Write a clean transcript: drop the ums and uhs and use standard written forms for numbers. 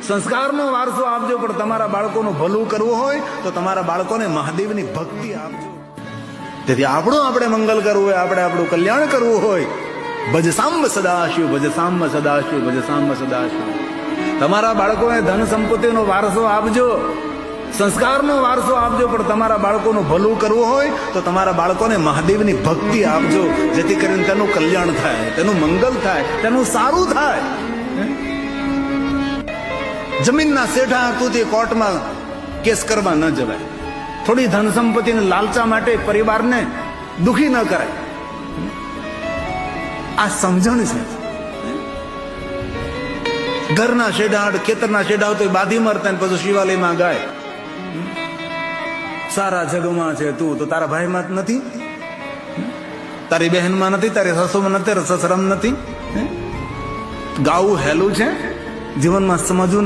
સંસ્કારનો વારસો આપજો, પણ તમારા બાળકોનું ભલું કરવું હોય તો તમારા બાળકોને મહાદેવની ભક્તિ આપજો. તેથી આપણે મંગલ કરવું હોય, આપણું કલ્યાણ કરવું હોય, ભજ સાંબ સદાશિવ, ભજ સાંબ સદાશિવ, ભજ સાંબ સદાશિવ. તમારા બાળકોને ધન સંપત્તિનો વારસો આપજો, સંસ્કારનો વારસો આપજો, પણ તમારા બાળકોનું ભલું કરવું હોય તો તમારા બાળકોને મહાદેવની ભક્તિ આપજો, જેથી કરીને તેનું કલ્યાણ થાય, તેનું મંગલ થાય, તેનું સારું થાય. જમીનના શેઠા હાથુથી કોર્ટમાં કેસ કરવા ન જવાય. થોડી ધન સંપત્તિની લાલચા માટે પરિવારને દુખી ન કરાય. આ સમજણ છે. ઘરના શેઢાડ, ખેતરના શેઢાડ તો બાધી મરતા ને પછી શિવાલયમાં ગાય, સારા જગમાં છે તું, તો તારા ભાઈમાં નથી, તારી બહેનમાં નથી, તારી સાસુમાં નથી, તારા સસરામાં નથી. ગાવું હેલું છે, જીવનમાં સમજવું